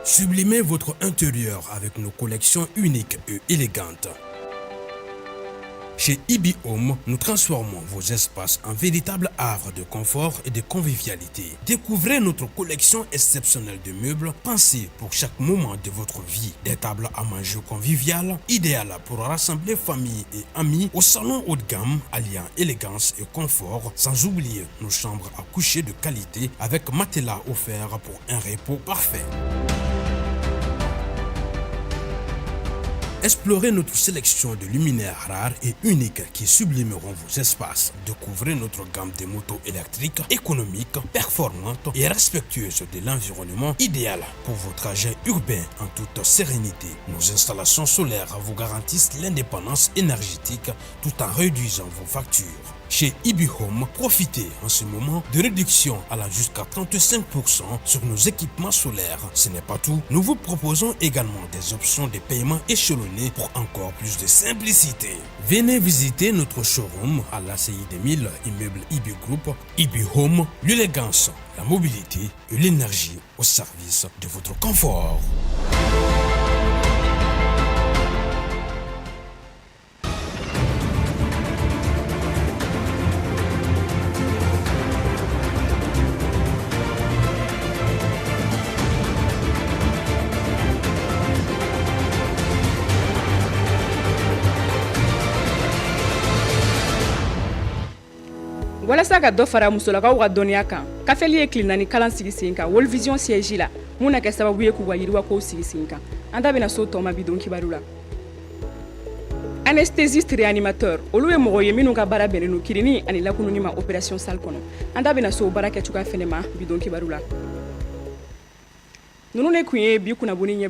Sublimez votre intérieur avec nos collections uniques et élégantes. Chez Ibi Home, nous transformons vos espaces en véritables havres de confort et de convivialité. Découvrez notre collection exceptionnelle de meubles pensés pour chaque moment de votre vie. Des tables à manger conviviales, idéales pour rassembler famille et amis au salon haut de gamme, alliant élégance et confort, sans oublier nos chambres à coucher de qualité avec matelas offerts pour un repos parfait. Explorez notre sélection de luminaires rares et uniques qui sublimeront vos espaces. Découvrez notre gamme de motos électriques économiques, performantes et respectueuses de l'environnement, idéales pour vos trajets urbains en toute sérénité. Nos installations solaires vous garantissent l'indépendance énergétique tout en réduisant vos factures. Chez Ibi Home, profitez en ce moment de réductions allant jusqu'à 35% sur nos équipements solaires. Ce n'est pas tout, nous vous proposons également des options de paiement échelonnées pour encore plus de simplicité. Venez visiter notre showroom à l'ACI 2000, immeuble Ibi Group. Ibi Home, l'élégance, la mobilité et l'énergie au service de votre confort. walasa ka dɔ fara musolakaw ka dɔnniya kan kafeli ye tile naani kalan sigi sen kan World Vision siège la mun na kɛ sababu ye k'u ka yiriwakow sigi sen kan an da bɛna so tɔma bidon kibaru la anesthésiste réanimateur olu ye mɔgɔ ye minnu ka baara bɛnnen don kirini ani lakununi ma opération salle kɔnɔ an da bɛna so baara kɛcogoya fɛnɛ ma bidon kibaru la nunu ne kun ye bi kunnafoni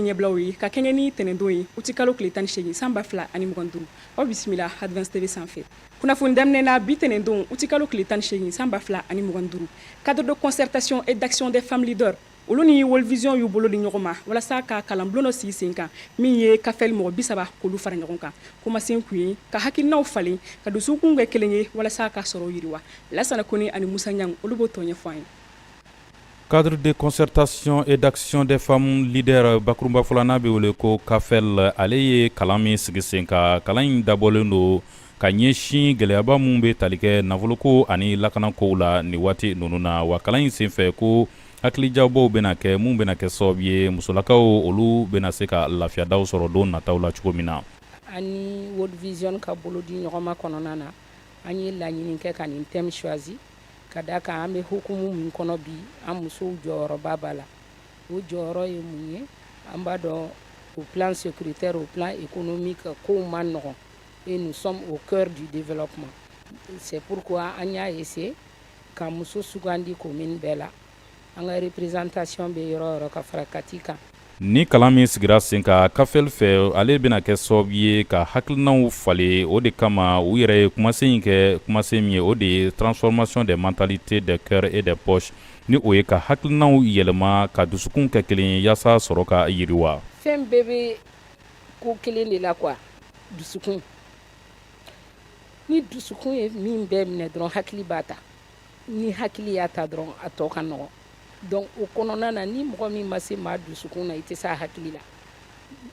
ɲɛbilaw ye ka kɛɲɛ ni tɛnɛndon ye uti kalo tile 18 san 2025 aw bisimila Advance TV sanfɛ kunnafoni daminɛ na bi tɛnɛndon uti kalo tile 18 san 2025 cadre de concertation et d'action des femmes leaders olu ni World Vision y'u bolo di ɲɔgɔn ma walasa ka kalanbulon dɔ sigi sen kan min ye kafɛli mɔgɔ 30 k'olu fara ɲɔgɔn kan kumasen kun ye ka hakilinaw falen ka dusukun kɛ kelen ye walasa ka sɔrɔ yiriwa Lasana Kone ani Musa Ɲang olu b'o tɔ ɲɛfɔ an ye. Cadre de concertation et d'action des femmes leaders bakurumba fulana bɛ wele ko kafɛl ale ye kalan min sigi sen kan kalan in dabɔlen don ka ɲɛsin gɛlɛyaba mun bɛ tali kɛ nafoloko ani lakanakow la ni waati ninnu na wa kalan in senfɛ ko hakilijabaw bɛna kɛ mun bɛna kɛ sababu ye musolakaw olu bɛna se ka lafiyadaw sɔrɔ don nataw la cogo min na. Ani World Vision ka bolo di ɲɔgɔn ma kɔnɔna na an ye laɲini kɛ ka nin thème choisi ka da kan an bɛ hukumu min kɔnɔ bi an musow jɔyɔrɔba b'a la o jɔyɔrɔ ye mun ye an b'a dɔn au plan sécuritaire au plan économique kow man nɔgɔn et nous sommes au cœur du développement c'est pourquoi an y'a essayé ka muso sugandi commune bɛɛ la an ka représentation bɛ yɔrɔ o yɔrɔ ka fara kati kan. Ni kalan min sigira sen ka kafɛl fɛ ale bɛna kɛ sababu ye ka hakilinaw falen o de kama u yɛrɛ ye kumasen in kɛ kumasen min ye o de ye transformation des mentalités des cœurs et des poches ni o ye ka hakilinaw yɛlɛma ka dusukun kɛ kelen ye yaasa sɔrɔ ka yiriwa. Fɛn bɛɛ bɛ ko kelen de la quoi dusukun ni dusukun ye min bɛɛ minɛ dɔrɔn hakili b'a ta ni hakili y'a ta dɔrɔn a tɔ ka nɔgɔn. Donc o kɔnɔna na ni mɔgɔ min ma se maa dusukun na i tɛ se a hakili la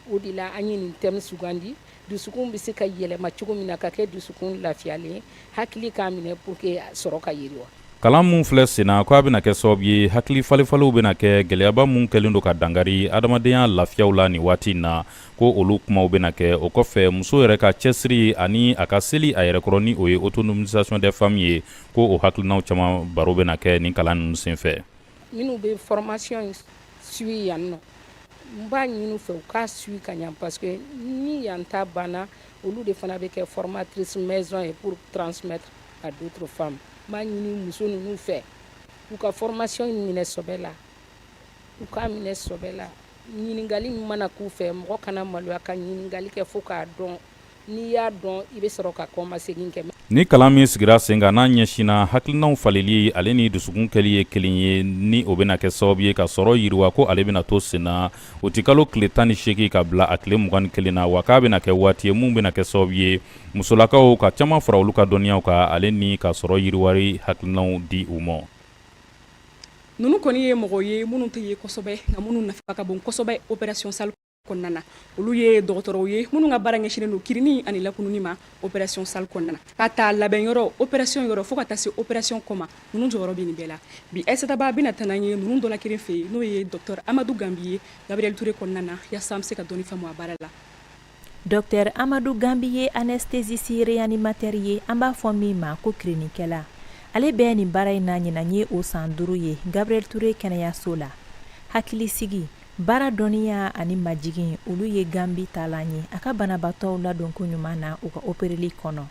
o de la an ye nin thème sugandi dusukun bɛ se ka yɛlɛma cogo min na ka kɛ dusukun lafiyalen ye hakili k'a minɛ pour que sɔrɔ ka yiriwa. Kalan mun filɛ senna ko a bɛna kɛ sababu ye hakili falefalew bɛna kɛ gɛlɛyaba mun kɛlen don ka dangari adamadenya lafiyaw la nin waati in na ko olu kumaw bɛna kɛ o kɔfɛ muso yɛrɛ ka cɛsiri ani a ka seli a yɛrɛkɔrɔ ni o ye autonomisation des femmes ye ko o hakilinaw caman baro bɛna kɛ nin kalan ninnu senfɛ. Minnu bɛ formation suit yan nɔ n b'a ɲini u fɛ u k'a suit ka ɲɛ parce que ni yan ta banna olu de fana bɛ kɛ formatrice maison et pour transmettre à d'autres femmes n b'a ɲini muso ninnu fɛ u ka formation minɛ sɔbɛ la u k'a minɛ sɔbɛ la ɲininkali min mana k'u fɛ mɔgɔ kana maloya ka ɲininkali kɛ fo k'a dɔn n'i y'a dɔn i bɛ sɔrɔ ka kɔma segin kɛ. Ni kalan min sigira sen kan n'a ɲɛsina hakilinaw faleli ale ni dusukun kɛli ye kelen ye ni o bɛna kɛ sababu ye ka sɔrɔ yiriwa ko ale bɛna to sen na o ti kalo tile 18 ka bila a tile 21 na wa k'a bɛna kɛ waati ye mun bɛna kɛ sababu ye musolakaw ka caman fara olu ka dɔnniyaw kan ale ni ka sɔrɔ yiriwari hakilinaw di u ma. nunu kɔni ye mɔgɔ ye minnu tɛ ye kosɛbɛ nka minnu nafa ka bon kosɛbɛ opération salle kɔnɔna na olu ye dɔgɔtɔrɔw ye minnu ka baara ɲɛsinnen don kirini ani lakununi ma opération salle kɔnɔna na ka taa labɛnyɔrɔ opération yɔrɔ fo ka taa se opération kɔma ninnu jɔyɔrɔ bɛ nin bɛɛ la bi Aïsataba bɛna taa n'an ye ninnu dɔ la kelen fɛ yen n'o ye docteur Amadou Gambi ye Gabriel Touré kɔnɔna na yaasa an bɛ se ka dɔɔni faamu a baara la. Docteur Amadou Gambi ye anesthésiste réanimateur ye an b'a fɔ min ma ko kirinikɛla ale bɛɛ nin baara in na ɲinan ye o san 5 ye Gabriel Touré kɛnɛyaso la hakilisigi baara dɔnniya ani majigin olu ye Gambi taalan ye a ka banabaatɔw ladon ko ɲuman na u ka opéreli kɔnɔ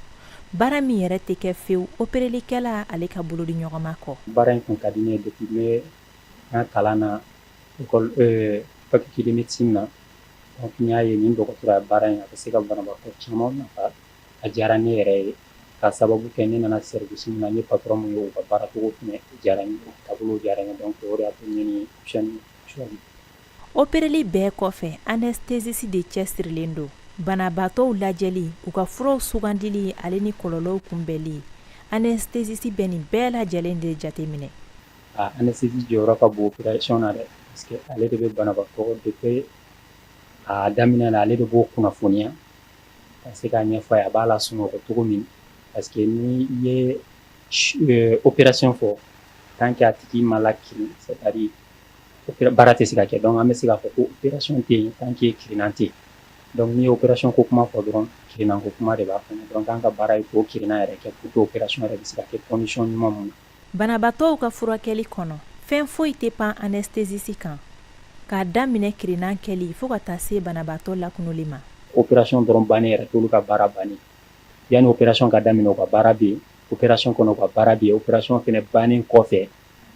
baara min yɛrɛ tɛ kɛ fewu opérelikɛla ale ka bolo di ɲɔgɔnma kɔ baara in kun ka di ne ye depuis ne ka kalan na école faculté de médecine na donc n y'a ye nin dɔgɔtɔrɔya baara in a bɛ se ka banabaatɔ caman nafa a diyara ne yɛrɛ ye ka sababu kɛ ne nana service min na n ye patron mun ye u ka baara cogo fɛnɛ diyara n ye taabolo diyara n ye donc o de y'a to n ye nin option choisi. Opéreli bɛɛ kɔfɛ anesthésiste de cɛsirilen don banabaatɔw lajɛli u ka furaw sugandili ale ni kɔlɔlɔw kunbɛli anesthésiste bɛ nin bɛɛ lajɛlen de jateminɛ. Anesthésiste jɔyɔrɔ ka bon opération na dɛ parce que ale de bɛ banabaatɔ depuis a daminɛ la ale de b'o kunnafoniya ka se k'a ɲɛfɔ a ye a b'a lasunɔgɔ cogo min parce que ni i ye opération fɔ tant que a tigi ma lakirin c'est à dire baara tɛ se ka kɛ donc an bɛ se k'a fɔ ko opération tɛ yen tant que kirinan tɛ yen donc n'i ye opération ko kuma fɔ dɔrɔn kirinan ko kuma de b'a kɔnɔ donc an ka baara ye k'o kirinan yɛrɛ kɛ pour que opération yɛrɛ bɛ se ka kɛ condition ɲuman mun na. Banabaatɔw ka furakɛli kɔnɔ fɛn foyi tɛ pan anesthésiste kan k'a daminɛ kirinan kɛli fo ka taa se banabaatɔ lakunuli ma. Opération dɔrɔn bannen yɛrɛ t'olu ka baara bannen yanni opération ka daminɛ u ka baara bɛ yen opération kɔnɔ u ka baara bɛ yen opération fɛnɛ bannen kɔfɛ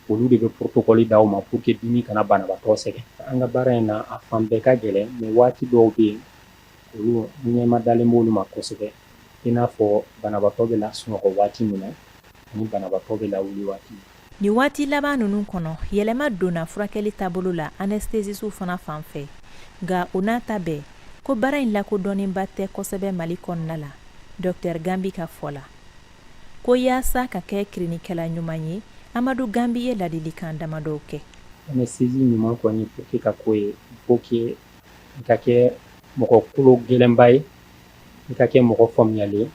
olu de bɛ protocole d'aw ma pour que dimi kana banabaatɔ sɛgɛn. An ka baara in na a fan bɛɛ ka gɛlɛn mais waati dɔw bɛ yen olu ɲɛma dalen b'olu ma kosɛbɛ i n'a fɔ banabaatɔ bɛ lasunɔgɔ waati min na ani banabaatɔ bɛ lawuli waati min. Ni waati laban ninnu kɔnɔ yɛlɛma donna furakɛli taabolo la anesthésistes fana fan fɛ nka o n'a ta bɛɛ ko baara in lakodɔnnenba tɛ kosɛbɛ Mali kɔnɔna la Dr Gambi ka fɔ la ko yaasa ka kɛ kirinikɛla ɲuman ye Amadou Gambi ye ladilikan damadɔw kɛ. Anesthésie ɲuman kɔni pour que ka ko ye il faut que i ka kɛ mɔgɔ kolo gɛlɛnba ye i ka kɛ mɔgɔ faamuyalen ye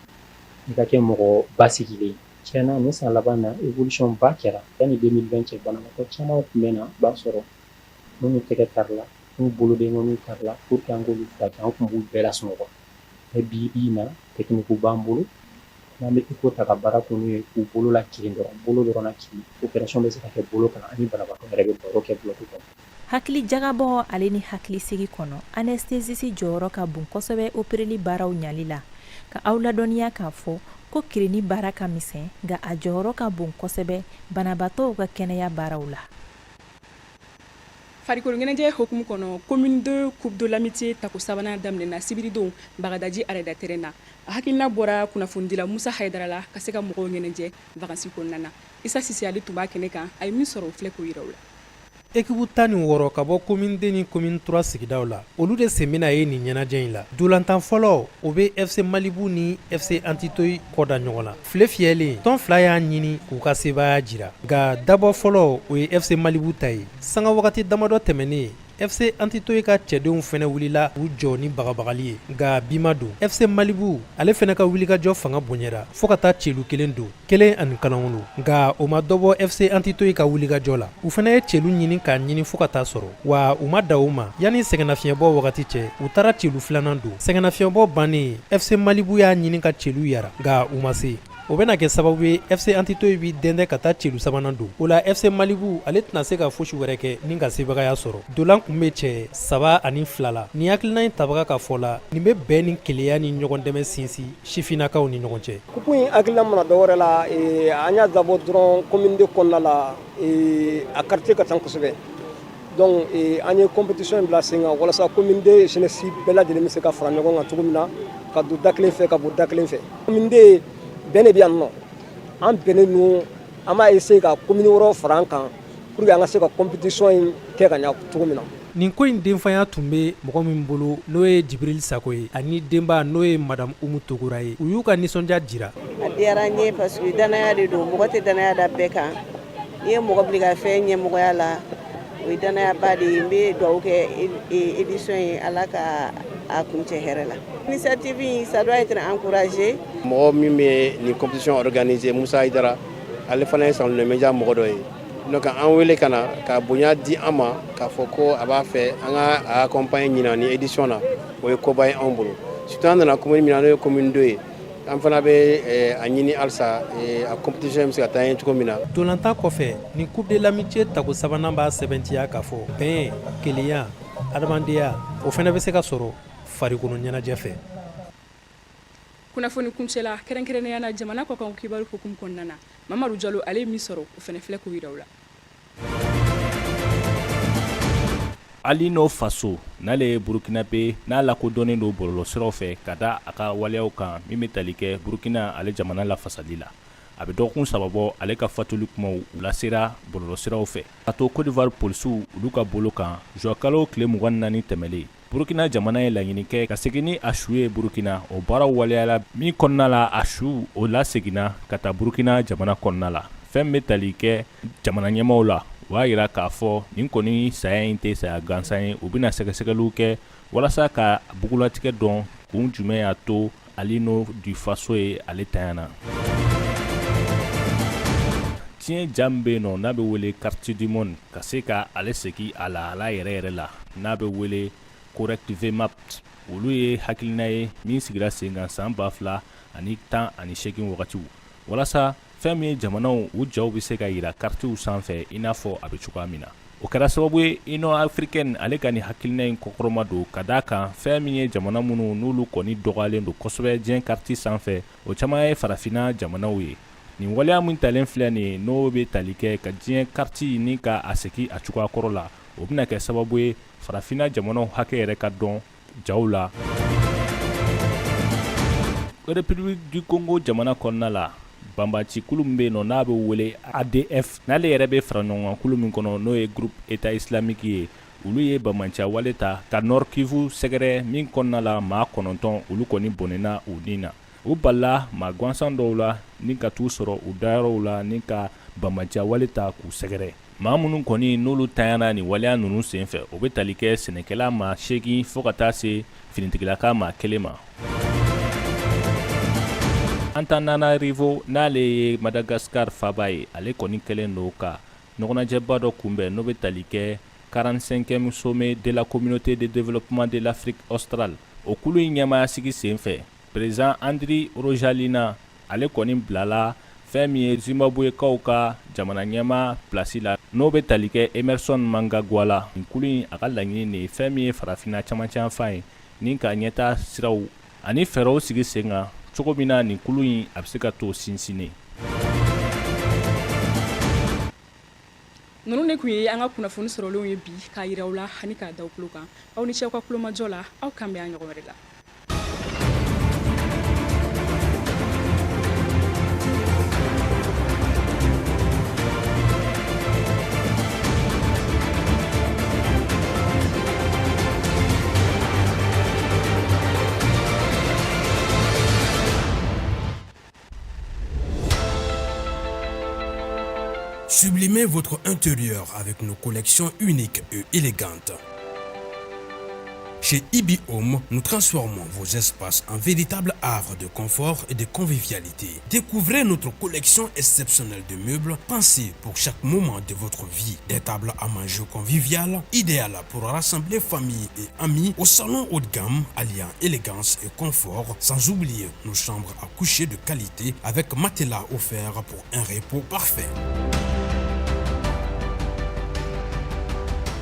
i ka kɛ mɔgɔ basigilen ye. Tiɲɛna ni san laban na évolution ba kɛra yanni 2020 cɛ banabaatɔ caman tun bɛ na o b'a sɔrɔ minnu tɛgɛ karila n'u bolodengoninw karila pour que an k'olu furakɛ an tun b'u bɛɛ lasunɔgɔ mais bi na technique b'an bolo n'an bɛ ICO ta ka baara k'u n'u ye k'u bolo lakirin dɔrɔn bolo dɔrɔn lakirin opération bɛ se ka kɛ bolo kan ani banabaatɔ yɛrɛ bɛ baro kɛ bloc kɔnɔ. Hakili jagabɔ ale ni hakilisigi kɔnɔ anesthésiste jɔyɔrɔ ka bon kosɛbɛ opéreli baaraw ɲali la ka aw ladɔnniya k'a fɔ ko kirini baara ka misɛn nka a jɔyɔrɔ ka bon kosɛbɛ banabaatɔw ka kɛnɛya baaraw la. Farikolo ɲɛnajɛ hokumu kɔnɔ commune de coupe de l'amitié tako sabanan daminɛna sibiridon Bagadaji arrêt terrain na a hakilina bɔra kunnafondila Musa Haidara la ka se ka mɔgɔw ɲɛnajɛ vacances kɔnɔna na Isa Sise ale tun b'a kɛnɛ kan a ye min sɔrɔ o filɛ k'o yira o la. Équipe 16 ka bɔ commune 2 ni commune 3 sigidaw la olu de sen bɛna ye nin ɲɛnajɛ in la dolantan fɔlɔ o bɛ FC Malibu ni FC Antitoyi kɔda ɲɔgɔn la file fiyɛlen tɔn fila y'a ɲini k'u ka sebaaya jira nka dabɔ fɔlɔ o ye FC Malibu ta ye sanga wagati damadɔ tɛmɛnen FC Antitoyi ka cɛdenw fɛnɛ wulila u jɔ ni bagabagali ye nka bi ma don FC Malibu ale fɛnɛ ka wulikajɔ fanga bonyɛra fo ka taa celu kelen don 1-7 nka o ma dɔbɔ FC Antitoyi ka wulikajɔ la u fɛnɛ ye celu ɲini k'a ɲini fo ka taa sɔrɔ wa u ma da o ma yanni sɛgɛnnafiɲɛbɔ wagati cɛ u taara celu filanan don sɛgɛnnafiɲɛbɔ bannen FC Malibu y'a ɲini ka celu yara nka u ma se o bɛna kɛ sababu ye FC Antitoyi bi dɛndɛ ka taa celu sabanan don o la FC Malibu ale tɛna se ka fosi wɛrɛ kɛ ni ka sebagaya sɔrɔ dolan kun bɛ cɛ 3-2 la ni hakilina in tabaga ka fɔ la nin bɛ bɛn ni keleya ni ɲɔgɔn dɛmɛ sinsin sifinnakaw ni ɲɔgɔn cɛ. Kupu in hakilina mana dɔwɛrɛ la an y'a dabɔ dɔrɔn commune de kɔnɔna la a quartier ka ca kosɛbɛ donc an ye compétition bila sen kan walasa commune de jeunesse bɛɛ lajɛlen bɛ se ka fara ɲɔgɔn kan cogo min na ka don da kelen fɛ ka bɔ da kelen fɛ commune de bɛn de bɛ yan nɔ an bɛnnen don an b'a essayer ka commune wɔɔrɔ fara an kan pour que an ka se ka compétition in kɛ ka ɲɛ cogo min na. Nin ko in denfanya tun bɛ mɔgɔ min bolo n'o ye Jibril Sako ye ani denba n'o ye Madame Umu Togura ye u y'u ka nisɔndiya jira. A diyara n ye parce que danaya de don mɔgɔ tɛ danaya da bɛɛ kan N'i ye mɔgɔ bili ka fɛn ɲɛmɔgɔya la o ye danayaba de ye. N bɛ dugawu kɛ édition ye Ala ka a kuncɛ hɛrɛ la. Initiative in ça doit être encouragé. Mɔgɔ min bɛ nin compétition organiser Musa Haidara ale fana ye Salon des Médias mɔgɔ dɔ ye. Donc an wele ka na ka bonya di an ma k'a fɔ ko a b'a fɛ an ka accompagner ɲina ni édition na o ye koba ye anw bolo. Surtout an nana commune min na n'o ye commune 2 ye. An fana bɛ a ɲini halisa a compétition bɛ se ka taa ɲɛ cogo min na. Ntolantan kɔfɛ ni coupe de l'amitié tako sabanan b'a sɛbɛntiya k'a fɔ bɛn kelenya adamadenya o fana bɛ se ka sɔrɔ farikolo ɲɛnajɛ fɛ. Kunnafoni kuncɛla kɛrɛnkɛrɛnnenya na jamana kɔ kan kibaru hukumu kɔnɔna na Mamadu Jalo ale ye min sɔrɔ o fana filɛ k'o yira u la. Ali n'o faso n'ale ye Burukinabe n'a lakodɔnnen don bɔlɔlɔsiraw fɛ ka da a ka waleyaw kan min bɛ tali kɛ Burukina ale jamana lafasali la. A bɛ dɔgɔkun saba bɔ ale ka fatuli kumaw u lasera bɔlɔlɔsiraw fɛ. Ka to Côte d'Ivoire polisiw olu ka bolo kan juin kalo tile 24 tɛmɛlen. Burukina jamana ye laɲini kɛ ka segin ni a su ye Burukina o baaraw waleyala min kɔnɔna la a su o laseginna ka taa Burukina jamana kɔnɔna la. Fɛn bɛ tali kɛ jamana ɲɛmaaw la. O b'a yira k'a fɔ nin kɔni saya in tɛ saya gansan ye u bɛna sɛgɛsɛgɛliw kɛ walasa ka bugulatigɛ dɔn kun jumɛn y'a to Ali n'o du faso ye ale tanyana. Tiɲɛ jam bɛ yen nɔ n'a bɛ wele Quartier du Monde ka se ka ale segin a la ala yɛrɛ yɛrɛ la n'a bɛ wele Corrective Maps olu ye hakilina ye min sigira sen kan san 2018 wagatiw walasa fɛn min ye jamanaw u jaw bɛ se ka yira kartiw sanfɛ i n'a fɔ a bɛ cogoya min na. O kɛra sababu ye Union africaine ale ka nin hakilina in kɔkɔrɔma don ka d'a kan fɛn min ye jamana minnu n'olu kɔni dɔgɔyalen don kosɛbɛ diɲɛ karti sanfɛ o caman ye farafinna jamanaw ye. Nin waleya min talen filɛ nin ye n'o bɛ tali kɛ ka diɲɛ karti ni ka a segin a cogoya kɔrɔ la o bɛna kɛ sababu ye farafinna jamanaw hakɛ yɛrɛ ka dɔn jaw la. République du Congo jamana kɔnɔna la banbaci kulu min bɛ yen nɔ n'a bɛ wele ADF n'ale yɛrɛ bɛ fara ɲɔgɔn kan kulu min kɔnɔ n'o ye groupe État islamique ye olu ye banbanciya wale ta ka Nord Kivu sɛgɛrɛ min kɔnɔna la maa 9 olu kɔni bɔnɛna u ni na. U balila maa gansan dɔw la ni ka t'u sɔrɔ u dayɔrɔw la ni ka banbanciya wale ta k'u sɛgɛrɛ. Maa minnu kɔni n'olu tanyana ni waleya ninnu senfɛ o bɛ tali kɛ sɛnɛkɛla maa 8 fo ka taa se finitigilaka maa 1 ma. Antananarivo n'ale ye Madagascar faba ye ale kɔni kɛlen don ka ɲɔgɔnnajɛba dɔ kunbɛn n'o bɛ tali kɛ 45e sommet de la communauté de développement de l'Afrique australe. O kulu in ɲɛmaaya sigi senfɛ président Andry Rajoelina ale kɔni bilala fɛn min ye Zimbabwekaw ka jamana ɲɛma plasi la n'o bɛ tali kɛ Emerson Mnangagwa la. Nin kulu in a ka laɲini de ye fɛn min ye farafinna caman fa ye ni ka ɲɛta siraw ani fɛɛrɛw sigi sen kan cogo min na nin kulu in a bɛ se ka to sinsinne. Ninnu de tun ye an ka kunnafoni sɔrɔlenw ye bi k'a yira aw la ani k'a da aw tulo kan aw ni cɛw ka kulomajɔ la aw kan bɛ an ɲɔgɔn wɛrɛ la. Sublimez votre intérieur avec nos collections uniques et élégantes. Chez Ibi Home, nous transformons vos espaces en véritable havre de confort et de convivialité. Découvrez notre collection exceptionnelle de meubles pensés pour chaque moment de votre vie. Des tables à manger conviviales, idéales pour rassembler famille et amis au salon haut de gamme, alliant élégance et confort, sans oublier nos chambres à coucher de qualité avec matelas offerts pour un repos parfait.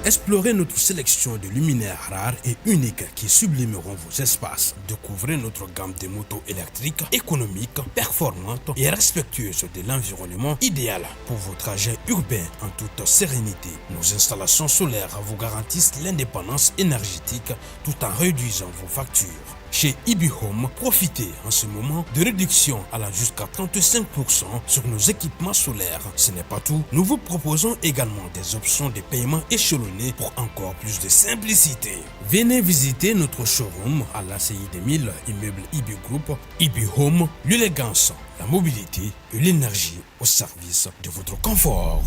Explorez notre sélection de luminaires rares et uniques qui sublimeront vos espaces. Découvrez notre gamme de motos électriques, économiques, performantes et respectueuses de l'environnement, idéales pour vos trajets urbains en toute sérénité. Nos installations solaires vous garantissent l'indépendance énergétique tout en réduisant vos factures. Chez Ibi Home, profitez en ce moment de réductions allant jusqu'à 35% sur nos équipements solaires. Ce n'est pas tout, nous vous proposons également des options de paiement échelonnées pour encore plus de simplicité. Venez visiter notre showroom à l'ACI 2000, immeuble Ibi Group. Ibi Home, l'élégance la mobilité et l'énergie au service de votre confort.